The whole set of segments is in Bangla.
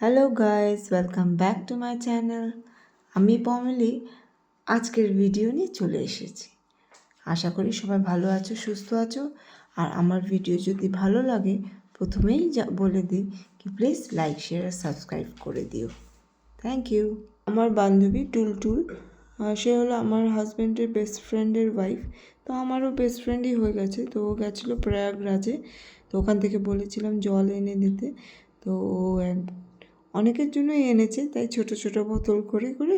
Hello guys, welcome back to my channel. আমি পমিলি আজকের ভিডিও নিয়ে চলে এসেছি। আশা করি সবাই ভালো আছো, সুস্থ আছো। আর আমার ভিডিও যদি ভালো লাগে প্রথমেই বলে দিই কি প্লিজ লাইক, শেয়ার আর সাবস্ক্রাইব করে দিও। Thank you. আমার বান্ধবী টুলটুল, সে হলো আমার হাজব্যান্ডের বেস্ট ফ্রেন্ডের ওয়াইফ। তো আমারও বেস্ট ফ্রেন্ডই হয়ে গেছে। তো ও গেছিলো প্রয়াগরাজে। তো ওখান থেকে বলেছিলাম জল এনে দিতে। তো ও অনেকের জন্যই এনেছে, তাই ছোট ছোট বোতল করে করে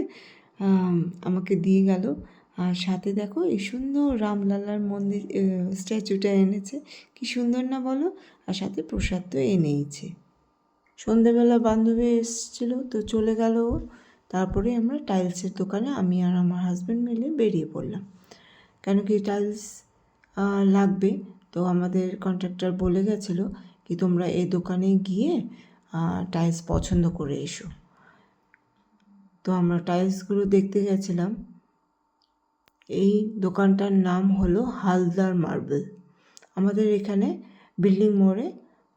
আমাকে দিয়ে গেল। আর সাথে দেখো এই সুন্দর রামলালার মন্দির স্ট্যাচুটা এনেছে। কি সুন্দর না বলো? আর সাথে প্রসাদ তো এনেইছে। সন্ধেবেলা বান্ধবী এসেছিলো, তো চলে গেল ও। তারপরে আমরা টাইলসের দোকানে আমি আর আমার হাজব্যান্ড মিলে বেরিয়ে পড়লাম। কেন কি টাইলস লাগবে। তো আমাদের কন্ট্রাক্টর বলে গেছিলো কি তোমরা এই দোকানে গিয়ে টাইলস পছন্দ করে এসো। তো আমরা টাইলসগুলো দেখতে গেছিলাম। এই দোকানটার নাম হলো হালদার মার্বেল। আমাদের এখানে বিল্ডিং মোড়ে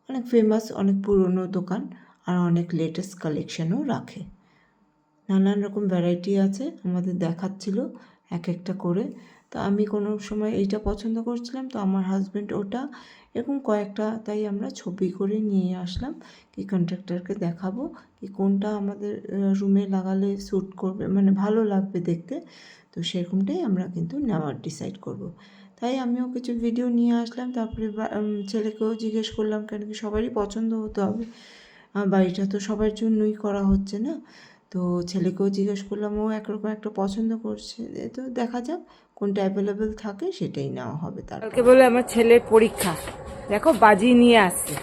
অনেক ফেমাস, অনেক পুরনো দোকান, আর অনেক লেটেস্ট কালেকশনও রাখে। নানান রকম ভ্যারাইটি আছে, আমাদের দেখাচ্ছিল এক একটা করে। তো আমি কোনো সময় এইটা পছন্দ করছিলাম, তো আমার হাজব্যান্ড ওটা, এরকম কয়েকটা, তাই আমরা ছবি করে নিয়ে আসলাম কি কন্ট্রাক্টরকে দেখাবো কি কোনটা আমাদের রুমে লাগালে স্যুট করবে, মানে ভালো লাগবে দেখতে। তো সেরকমটাই আমরা কিন্তু নেওয়ার ডিসাইড করব। তাই আমিও কিছু ভিডিও নিয়ে আসলাম। তারপরে ছেলেকেও জিজ্ঞেস করলাম, কেন কি সবারই পছন্দ হতে হবে, বাড়িটা তো সবার জন্যই করা হচ্ছে না। তো ছেলেকেও জিজ্ঞেস করলাম, ও একরকম একটা পছন্দ করছে। তো দেখা যাক কোনটা অ্যাভেলেবেল থাকে সেটাই নেওয়া হবে। কালকে বলে আমার ছেলের পরীক্ষা, দেখো বাজি নিয়ে আসছে।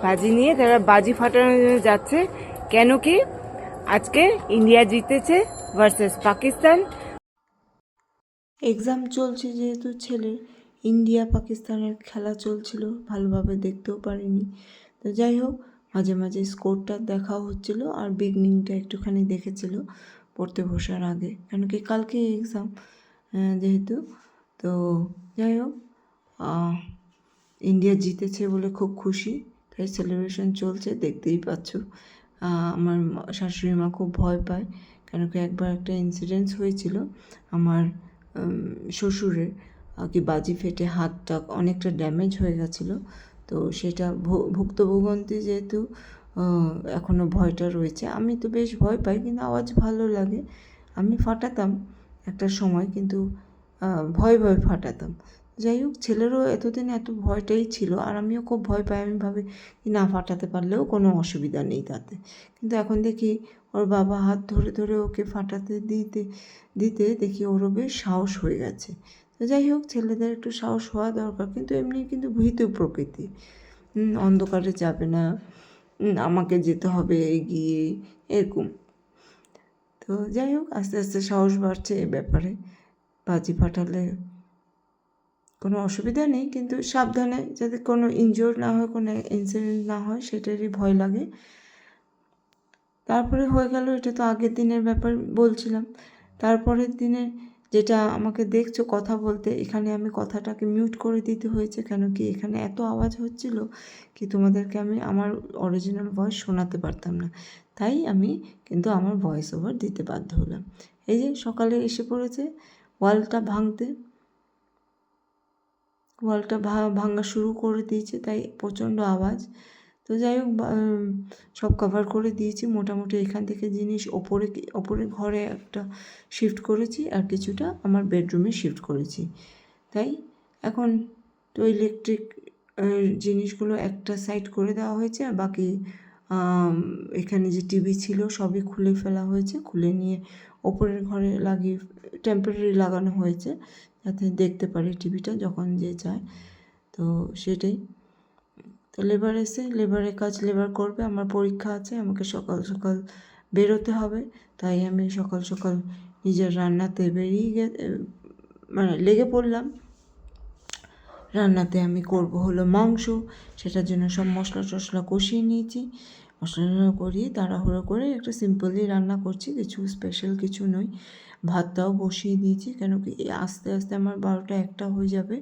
বাজি নিয়ে তারা বাজি ফাটানোর জন্য যাচ্ছে। কেন কি আজকে ইন্ডিয়া জিতেছে ভার্সেস পাকিস্তান। এক্সাম চলছে যেহেতু ছেলের, ইন্ডিয়া পাকিস্তানের খেলা চলছিল, ভালোভাবে দেখতেও পারিনি। তো যাই হোক, মাঝে মাঝে স্কোরটা দেখাও হচ্ছিলো, আর বিগনিংটা একটুখানি দেখেছিল পড়তে বসার আগে, কেন কি কালকে এক্সাম যেহেতু। তো যাই হোক, ইন্ডিয়া জিতেছে বলে খুব খুশি, তাই সেলিব্রেশন চলছে, দেখতেই পাচ্ছ। আমার শাশুড়ি মা খুব ভয় পায়, কেন কি একবার একটা ইনসিডেন্স হয়েছিল আমার শ্বশুরের, কি বাজি ফেটে হাতটা অনেকটা ড্যামেজ হয়ে গেছিলো। তো সেটা ভুক্তভোগী যেহেতু এখনও ভয়টা রয়েছে। আমি তো বেশ ভয় পাই, কিন্তু আওয়াজ ভালো লাগে। আমি ফাটাতাম একটা সময়, কিন্তু ভয় ভয় ফাটাতাম। যাই হোক, ছেলেরও এতদিন এত ভয়টাই ছিল, আর আমিও খুব ভয় পাই। আমি ভাবি না ফাটাতে পারলেও কোনো অসুবিধা নেই তাতে। কিন্তু এখন দেখি ওর বাবা হাত ধরে ধরে ওকে ফাটাতে দিতে দিতে দেখি ওরও বেশ সাহস হয়ে গেছে। তো যাই হোক, ছেলেদের একটু সাহস হওয়া দরকার, কিন্তু এমনি কিন্তু ভীতু প্রকৃতি। অন্ধকারে যাবে না, আমাকে যেতে হবে এগিয়ে, এরকম। তো যাই হোক, আস্তে আস্তে সাহস বাড়ছে এ ব্যাপারে। বাজি ফাটালে কোনো অসুবিধা নেই, কিন্তু সাবধানে, যাতে কোনো ইনজিওর না হয়, কোনো ইনসিডেন্ট না হয়, সেটারই ভয় লাগে। তারপরে হয়ে গেল, এটা তো আগের দিনের ব্যাপার বলছিলাম। তারপরের দিনে যেটা আমাকে দেখছো কথা বলতে, এখানে আমি কথাটাকে মিউট করে দিতে হয়েছে, কেন কি এখানে এত আওয়াজ হচ্ছিল কি তোমাদেরকে আমি আমার অরিজিনাল ভয়েস শোনাতে পারতাম না। তাই আমি কিন্তু আমার ভয়েস ওভার দিতে বাধ্য হলাম। এই যে সকালে এসে পড়েছে ওয়ালটা ভাঙতে, ওয়ালটা ভাঙা শুরু করে দিয়েছে, তাই প্রচণ্ড আওয়াজ। তো যাই হোক, সব কভার করে দিয়েছি মোটামুটি। এখান থেকে জিনিস ওপরে ঘরে একটা শিফট করেছি, আর কিছুটা আমার বেডরুমে শিফট করেছি। তাই এখন তো ইলেকট্রিক জিনিসগুলো একটা সাইড করে দেওয়া হয়েছে, আর বাকি এখানে যে টিভি ছিল সবই খুলে ফেলা হয়েছে। খুলে নিয়ে ওপরের ঘরে লাগিয়ে টেম্পোরারি লাগানো হয়েছে, যাতে দেখতে পারে টিভিটা যখন যে যায়। তো সেটাই। তো লেবার এসে লেবারের কাজ লেবার করবে। আমার পরীক্ষা আছে, আমাকে সকাল সকাল বেরোতে হবে। তাই আমি সকাল সকাল নিজের রান্নাতে মানে লেগে পড়লাম। রান্নাতে আমি করব হলো মাংস। সেটার জন্য সব মশলা টশলা কষিয়ে নিয়েছি। মশলা করিয়ে তাড়াহুড়ো করে একটা সিম্পলি রান্না করছি, কিছু স্পেশাল কিছু নয়। ভাতটাও বসিয়ে দিয়েছি, কেন কি আস্তে আস্তে আমার 12টা 1টা হয়ে যাবে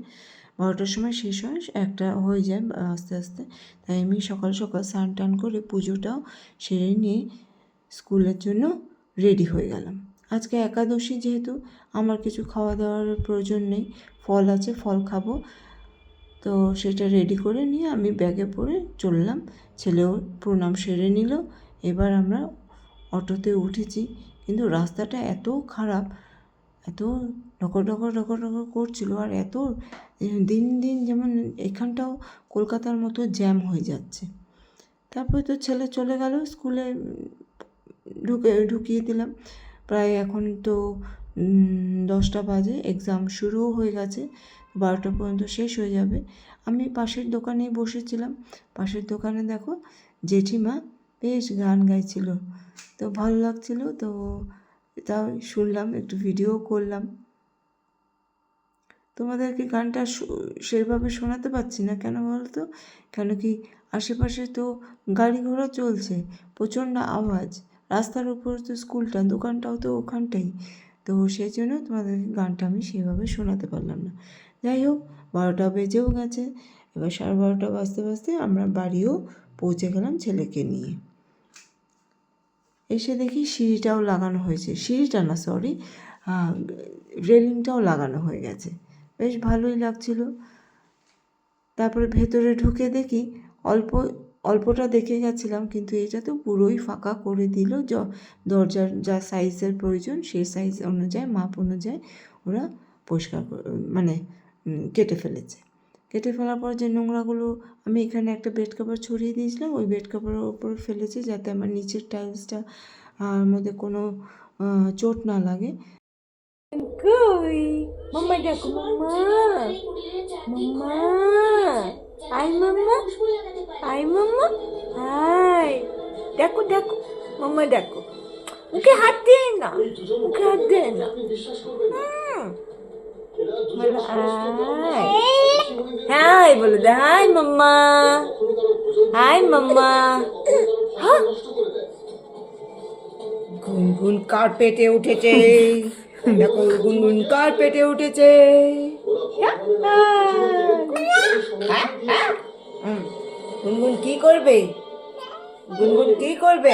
12টার সময় শেষ হয়, 1টা হয়ে যায় আস্তে আস্তে। তাই আমি সকাল সকাল স্নান টান করে পুজোটাও সেরে নিয়ে স্কুলের জন্য রেডি হয়ে গেলাম। আজকে একাদশী যেহেতু আমার কিছু খাওয়া দাওয়ার প্রয়োজন নেই, ফল আছে, ফল খাবো। তো সেটা রেডি করে নিয়ে আমি ব্যাগে পরে চললাম। ছেলেও প্রণাম সেরে নিল। এবার আমরা অটোতে উঠেছি, কিন্তু রাস্তাটা এত খারাপ, এত ঢকর ঢকর ঢকর ঢকর করছিল, আর এত দিন দিন যেমন এখানটাও কলকাতার মতো জ্যাম হয়ে যাচ্ছে। তারপরে তো ছেলে চলে গেল স্কুলে, ঢুকিয়ে দিলাম। প্রায় এখন তো 10টা বাজে, এক্সাম শুরুও হয়ে গেছে, 12টা পর্যন্ত শেষ হয়ে যাবে। আমি পাশের দোকানেই বসেছিলাম। পাশের দোকানে দেখো জেঠিমা বেশ গান গাইছিল, তো ভালো লাগছিল, তো তাও শুনলাম, একটু ভিডিও করলাম। তোমাদেরকে গানটা সেইভাবে শোনাতে পারছি না, কেন বলতো, কেন কি আশেপাশে তো গাড়ি ঘোড়া চলছে, প্রচণ্ড আওয়াজ, রাস্তার উপর তো স্কুলটা, দোকানটাও তো ওখানটাই, তো সেই জন্য তোমাদেরকে গানটা আমি সেভাবে শোনাতে পারলাম না। যাই হোক, 12টা বেজেও গেছে। এবার 12:30 বাজতে বাজতে আমরা বাড়িও পৌঁছে গেলাম ছেলেকে নিয়ে। এসে দেখি সিঁড়িটাও লাগানো হয়েছে, সিঁড়িটা না সরি, রেলিংটাও লাগানো হয়ে গেছে, বেশ ভালোই লাগছিল। তারপরে ভেতরে ঢুকে দেখি অল্পটা দেখে গেছিলাম, কিন্তু এটা তো পুরোই ফাঁকা করে দিল। দরজার যা সাইজের প্রয়োজন সেই সাইজ অনুযায়ী, মাপ অনুযায়ী ওরা পরিষ্কার মানে কেটে ফেলেছে। কেটে ফেলার পর যে নোংরাগুলো, আমি এখানে একটা বেড কভার ছড়িয়ে দিয়েছিলাম, ওই বেড কভারের ওপর ফেলেছি, যাতে আমার নিচের টাইলসটা মধ্যে কোনো চোট না লাগে। কই মাম্মা দেখো, মাম্মা মাম্মা, আই মাম্মা, আই মাম্মা, হাই দেখো দেখো, মাম্মা দেখো, মুখে হাত দে না, মুখে হাত দে না, বলো হাই, হাই বলো দে, হাই মাম্মা, হাই মাম্মা। গুনগুন কার্পেটে উঠেছে, দেখো গুনগুন কার্পেটে উঠেছে। গুনগুন কি করবে, গুনগুন কি করবে?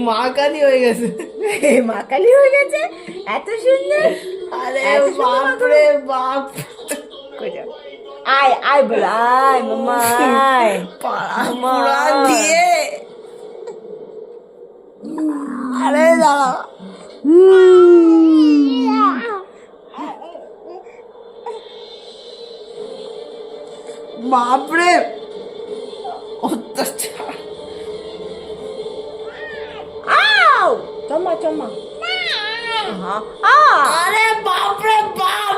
মা কালী হয়ে গেছে, মা কালী হয়ে গেছে, এত সুন্দর। আরে বাপ রে বাপ, আয় আয় বল, আয় মাম্মা, আয় মাম্মা দিয়ে, আরে দাঁড়া, বাপরে অত্যাচার। চম্মা চম্মা, আরে বাপরে বাপ,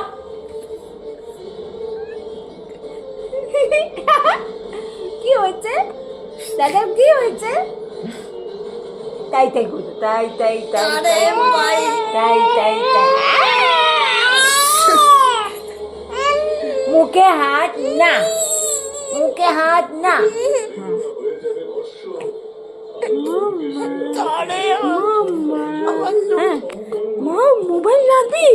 কি হয়েছে দাদা, কি হয়েছে? তাই তাই করো, তাই তাই তাই তাই তাই তাই তাই, মুখে হাত না, মুখে হাত না। মা মোবাইল লাগবে,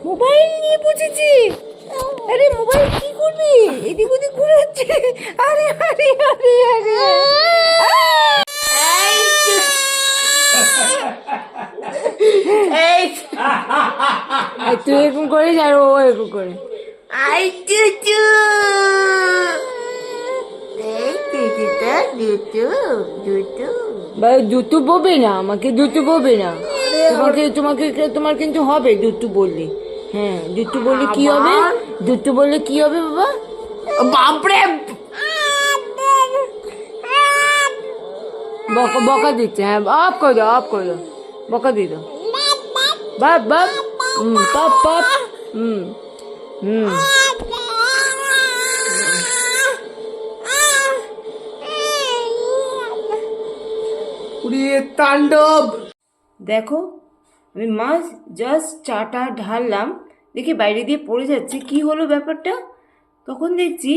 মোবাইল নিয়ে বুঝেছি। আরে মোবাইল কি করবি, এদিক ওদিক ঘুরাচ্ছে, আরে আরে আরে আরে, তুই এরকম করিস আর ও এরকম করে, আই টুটু, দুটু বলবে না আমাকে, দুটু বলবে না তোমাকে, তোমাকে তোমার কিন্তু হবে দুটু বললে। হ্যাঁ দুটু বললে কি হবে, দুটু বললে কি হবে বাবা? বাপরে বকা বকা দিচ্ছে, হ্যাঁ অফ করে দাও, অফ করে দাও, বকা দিয়ে দাও, বাপ বাপ, পাপ পাপ, তাণ্ডব। দেখো আমি মাছ জাস্ট চাটা ঢাললাম, দেখি বাইরে দিয়ে পড়ে যাচ্ছে, কি হলো ব্যাপারটা? তখন দেখছি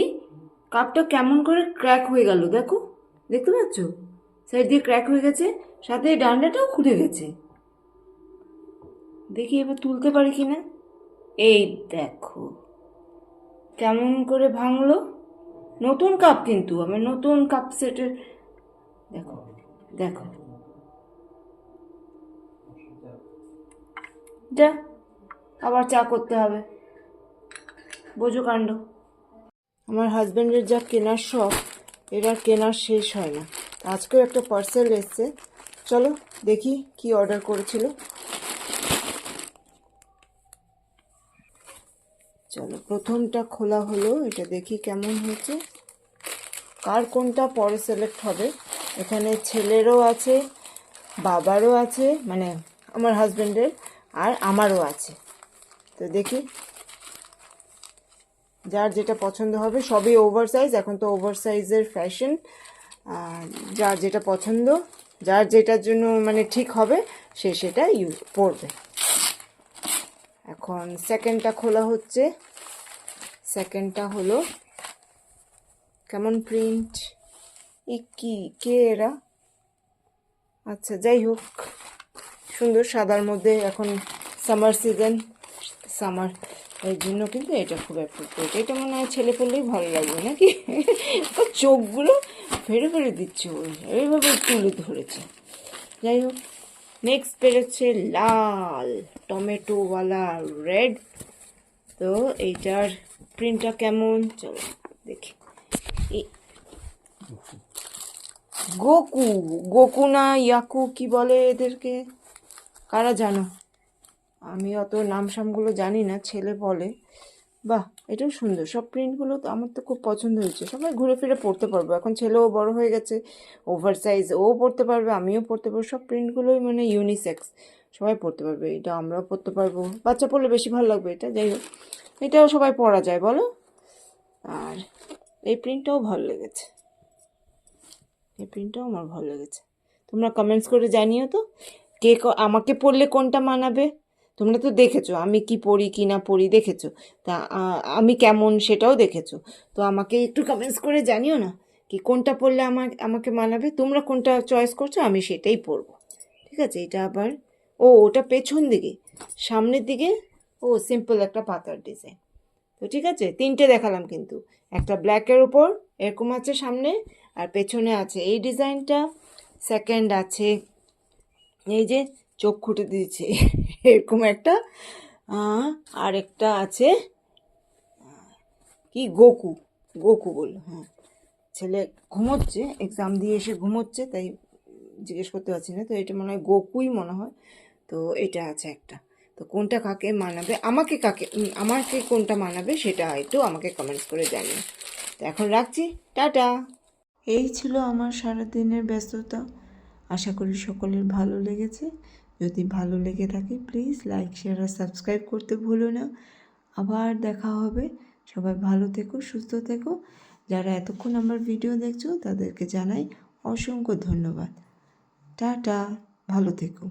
কাপটা কেমন করে ক্র্যাক হয়ে গেল দেখো, দেখতে পাচ্ছ? সাইড দিয়ে ক্র্যাক হয়ে গেছে, সাথে ডান্ডাটাও খুলে গেছে। দেখি এবার তুলতে পারি কি না। এই দেখো কেমন করে ভাঙলো। নতুন কাপ, কিন্তু আমার নতুন কাপ সেটের, দেখো দেখো, যা আবার চা করতে হবে, বোঝো কাণ্ড। আমার হাজব্যান্ডের যা কেনার শখ, এরা কেনার শেষ হয় না। আজকেও একটা পার্সেল এসছে, চলো দেখি কি অর্ডার করেছিল। চলো প্রথমটা খোলা হলো, এটা দেখি কেমন হয়েছে। কার কোনটা পরে সিলেক্ট হবে। এখানে ছেলেরও আছে, বাবারও আছে, মানে আমার হাজব্যান্ডের, আর আমারও আছে। তো দেখি যার যেটা পছন্দ হবে। সবই ওভার সাইজ, এখন তো ওভার সাইজের ফ্যাশন। যার যেটা পছন্দ, যার যেটার জন্য মানে ঠিক হবে, সে সেটা ইউজ পরবে। এখন সেকেন্ডটা খোলা হচ্ছে। সেকেন্ডটা হলো কেমন প্রিন্ট, কি কে এরা, আচ্ছা যাই হোক, সুন্দর সাদার মধ্যে। এখন সামার সিজন, সামার, এই জন্য কিন্তু এটা খুব অ্যাপ্রোপ্রিয়েট। এটা মনে হয় ছেলে পড়লেই ভালো লাগবে নাকি। চোখগুলো ফেরে ফেরে দিচ্ছে, এইভাবে তুলে ধরেছে। যাই হোক, নেক্সট বেরোচ্ছে লাল টমেটোওয়ালা রেড। তো এইটার প্রিন্টটা কেমন, চলো দেখি। গোকু, গোকু না ইয়াকু কি বলে এদেরকে, কারা জানো? আমি অত নাম সামগুলো জানি না, ছেলে বলে। বাহ, এটাও সুন্দর। সব প্রিন্টগুলো তো আমার তো খুব পছন্দ হয়েছে। সবাই ঘুরে ফিরে পড়তে পারবো, এখন ছেলেও বড় হয়ে গেছে, ওভার সাইজ ও পড়তে পারবে, আমিও পড়তে পারবো। সব প্রিন্টগুলোই মানে ইউনিসেক্স, সবাই পড়তে পারবে। এটা আমরাও পড়তে পারবো, বাচ্চা পড়লে বেশি ভালো লাগবে এটা। যাই হোক, এটাও সবাই পড়া যায় বলো। আর এই প্রিন্টটাও ভালো লেগেছে, এই প্রিন্টটাও আমার ভালো লেগেছে। তোমরা কমেন্টস করে জানিও তো কে আমাকে পড়লে কোনটা মানাবে। তোমরা তো দেখেছো আমি কি পড়ি কি না পড়ি, দেখেছো। তা আমি কেমন সেটাও দেখেছো। তো আমাকে একটু কমেন্টস করে জানিও না কি কোনটা পড়লে আমাকে মানাবে। তোমরা কোনটা চয়েস করছো, আমি সেটাই পরবো। ঠিক আছে, এটা আবার, ওটা পেছন দিকে, সামনের দিকে সিম্পল একটা পাতার ডিজাইন। তো ঠিক আছে, তিনটে দেখালাম কিন্তু। একটা ব্ল্যাকের উপর এরকম আছে সামনে, আর পেছনে আছে এই ডিজাইনটা। সেকেন্ড আছে এই যে চোখ খুঁটে দিয়েছে এরকম একটা, আর একটা আছে কি গোকু, গোকু বললো। হ্যাঁ, ছেলে ঘুমোচ্ছে, এক্সাম দিয়ে এসে ঘুমোচ্ছে, তাই জিজ্ঞেস করতে পারছি না। তো এটা মনে হয় গোকুই মনে হয়। তো এটা আছে একটা। তো কোনটা কাকে মানাবে, আমাকে কোনটা মানাবে সেটা একটু আমাকে কমেন্টস করে জানিও। তো এখন রাখছি, টাটা। এই ছিল আমার সারাদিনের ব্যস্ততা। আশা করি সকলের ভালো লেগেছে। যদি ভালো লেগে থাকে প্লিজ লাইক, শেয়ার আর সাবস্ক্রাইব করতে ভুলো না। আবার দেখা হবে। সবাই ভালো থেকো, সুস্থ থেকো। যারা এতক্ষণ আমার ভিডিও দেখছো তাদেরকে জানাই অসংখ্য ধন্যবাদ। টাটা, ভালো থেকো।